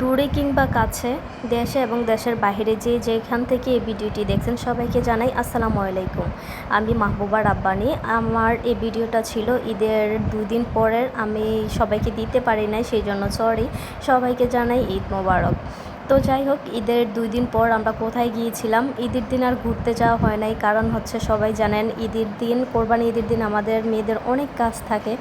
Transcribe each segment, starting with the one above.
দূরে কিংবা কাছে, দেশে এবং দেশের বাইরে যে যেখান থেকে এই ভিডিওটি দেখছেন সবাইকে জানাই আসসালামু আলাইকুম। আমি মাহবুবা রাব্বানি। আমার এই ভিডিওটা ছিল ঈদের 2 দিন পরের, আমি সবাইকে দিতে পারি নাই, সেই জন্য সরি। সবাইকে জানাই ঈদ মোবারক। তো যাই হোক, ঈদের 2 দিন পর আমরা কোথায় গিয়েছিলাম? ঈদের দিন আর ঘুরতে যাওয়া হয় নাই, কারণ হচ্ছে সবাই জানেন ঈদের দিন, কোরবানি ঈদের দিন আমাদের মেয়েদের অনেক কাজ থাকে।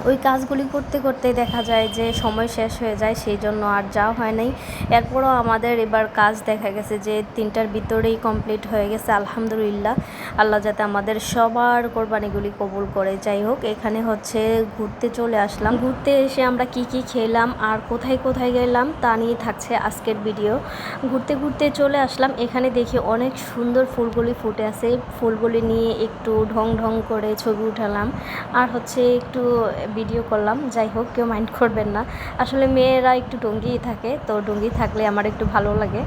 ওই কাজগুলি করতে করতে দেখা যায় যে সময় শেষ হয়ে যায়, সেই জন্য আর যাওয়া হয় নাই। এরপরও আমাদের এবার কাজ দেখা গেছে যে 3টার ভিতরেই কমপ্লিট হয়ে গেছে, আলহামদুলিল্লাহ। আল্লাহ যাতে আমাদের সবার কোরবানিগুলি কবুল করে। যাই হোক, এখানে হচ্ছে ঘুরতে চলে আসলাম। ঘুরতে এসে আমরা কি কি খেলাম আর কোথায় কোথায় গেলাম তা নিয়ে থাকছে আজকের ভিডিও। ঘুরতে ঘুরতে চলে আসলাম, এখানে দেখি অনেক সুন্দর ফুলগুলি ফুটে আছে। ফুলগুলি নিয়ে একটু ঢং ঢং করে ছবি উঠালাম আর হচ্ছে একটু ভিডিও করলাম। যাই হোক, কেউ মাইন্ড করবেন না, আসলে মেয়েরা একটু ডঙ্গিই থাকে, তো ডঙ্গি থাকলে আমার একটু ভালো লাগে।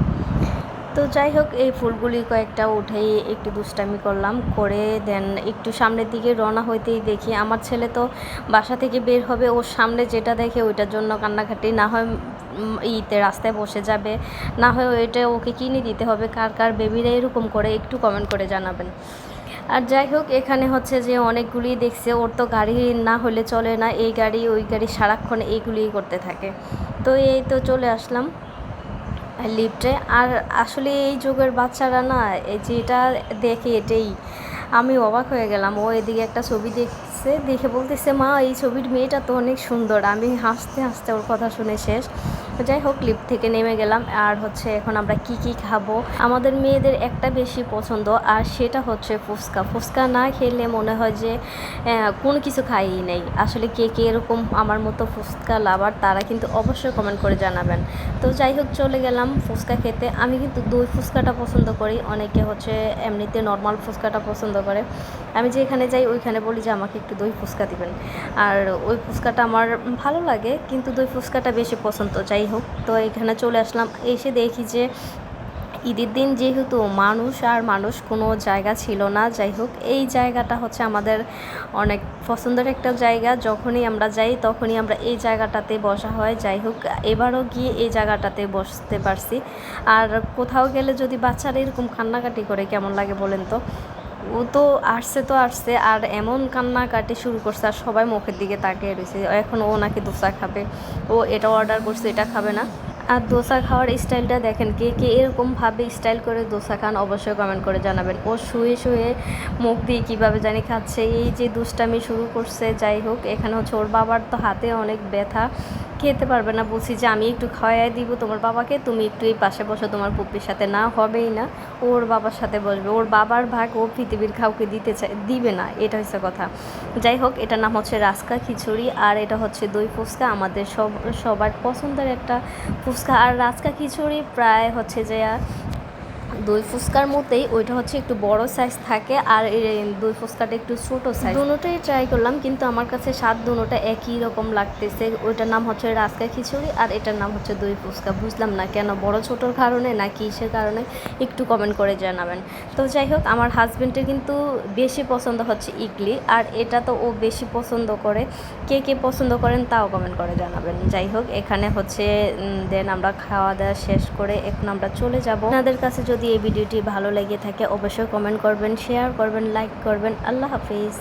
তো যাই হোক, এই ফুলগুলি কয়েকটা উঠেই একটু দুষ্টামি করলাম, করে দেন একটু সামনের দিকে রওনা হইতেই দেখি আমার ছেলে তো বাসা থেকে বের হবে, ওর সামনে যেটা দেখে ওইটার জন্য কান্নাকাটি, না হয় ইতে রাস্তায় বসে যাবে, না হয় ওইটা ওকে কিনে দিতে হবে। কার কার বেবিরা এরকম করে একটু কমেন্ট করে জানাবেন। আর যাই হোক, এখানে হচ্ছে যে অনেকগুলি দেখছে, ওর তো গাড়ি না হলে চলে না, এই গাড়ি ওই গাড়ি সারাক্ষণ এইগুলিই করতে থাকে। তো এই তো চলে আসলাম লিফটে। আর আসলে এই যুগের বাচ্চারা না, এই যেটা দেখে এটাই আমি অবাক হয়ে গেলাম। ও এদিকে একটা ছবি দেখছে, দেখে বলতেছে, মা এই ছবির মেয়েটা তো অনেক সুন্দর। আমি হাসতে হাসতে ওর কথা শুনে শেষ। যাই হোক, লিফট থেকে নেমে গেলাম। আর হচ্ছে এখন আমরা কি কি খাবো, আমাদের মেয়েদের একটা বেশি পছন্দ, আর সেটা হচ্ছে ফুচকা। ফুচকা না খেলে মনে হয় যে কোনো কিছু খাইই নেই। আসলে কে কে এরকম আমার মতো ফুচকা লাভার, তারা কিন্তু অবশ্যই কমেন্ট করে জানাবেন। তো যাই হোক, চলে গেলাম ফুচকা খেতে। আমি কিন্তু দই ফুচকাটা পছন্দ করি, অনেকে হচ্ছে এমনিতে নর্মাল ফুচকাটা পছন্দ করে। আমি যেখানে যাই ওইখানে বলি যে আমাকে একটু দই ফুচকা দিবেন, আর ওই ফুচকাটা আমার ভালো লাগে, কিন্তু দই ফুচকাটা বেশি পছন্দ। যাই হোক, তো এখানে চলে আসলাম, এসে দেখি যে ঈদের দিন যেহেতু মানুষ আর মানুষ, কোনো জায়গা ছিল না। যাই হোক, এই জায়গাটা হচ্ছে আমাদের অনেক পছন্দের একটা জায়গা, যখনই আমরা যাই তখনই আমরা এই জায়গাটাতে বসা হয়। যাই হোক, এবারও গিয়ে এই জায়গাটাতে বসতে পারছি। আর কোথাও গেলে যদি বাচ্চারা এরকম কান্নাকাটি করে কেমন লাগে বলেন তো? ও তো আসছে আর এমন কান্নাকাটি শুরু করছে, আর সবাই মুখের দিকে তাকিয়ে রয়েছে। এখন ও নাকি দোসা খাবে, ও এটা অর্ডার করছে, এটা খাবে না। আর দোসা খাওয়ার স্টাইলটা দেখেন, কে কে এরকমভাবে স্টাইল করে দোসা খান অবশ্যই কমেন্ট করে জানাবেন। ও শুয়ে শুয়ে মুখ দিয়ে কীভাবে জানি খাচ্ছে, এই যে দুষ্টামি শুরু করছে। যাই হোক, এখানে হচ্ছে ওর বাবার তো হাতে অনেক ব্যথা, খেতে পারবে না। বলছি যে আমি একটু খাওয়াই দিব তোমার বাবাকে, তুমি একটু এই পাশে বসো তোমার পুপির সাথে। না, হবেই না, ওর বাবার সাথে বসবে। ওর বাবার ভাগ ও পৃথিবীর কাউকে দিবে না, এটা হচ্ছে কথা। যাই হোক, এটার নাম হচ্ছে রাজকা খিচুড়ি, আর এটা হচ্ছে দই ফুচকা, আমাদের সবার পছন্দের একটা ফুচকা। আর রাজকা খিচুড়ি প্রায় হচ্ছে যে দই ফুচকার মতোই, ওইটা হচ্ছে একটু বড় সাইজ থাকে, আর এই দই ফুচকাটা একটু ছোটো সাইজ। দুটোটাই ট্রাই করলাম, কিন্তু আমার কাছে স্বাদ দুটোটা একই রকম লাগতেছে। ওইটার নাম হচ্ছে রাজকা খিচুড়ি আর এটার নাম হচ্ছে দই ফুচকা। বুঝলাম না কেন, বড় ছোটোর কারণে না কিসের কারণে, একটু কমেন্ট করে জানাবেন। তো যাই হোক, আমার হাজব্যান্ডের কিন্তু বেশি পছন্দ হচ্ছে ইডলি, আর এটা তো ও বেশি পছন্দ করে। কে কে পছন্দ করেন তাও কমেন্ট করে জানাবেন। যাই হোক, এখানে হচ্ছে দেন আমরা খাওয়া দাওয়া শেষ করে এখন আমরা চলে যাব। আপনাদের কাছে যদি এই ভিডিওটি ভালো লেগে থাকে অবশ্যই কমেন্ট করবেন, শেয়ার করবেন, লাইক করবেন। আল্লাহ হাফিজ।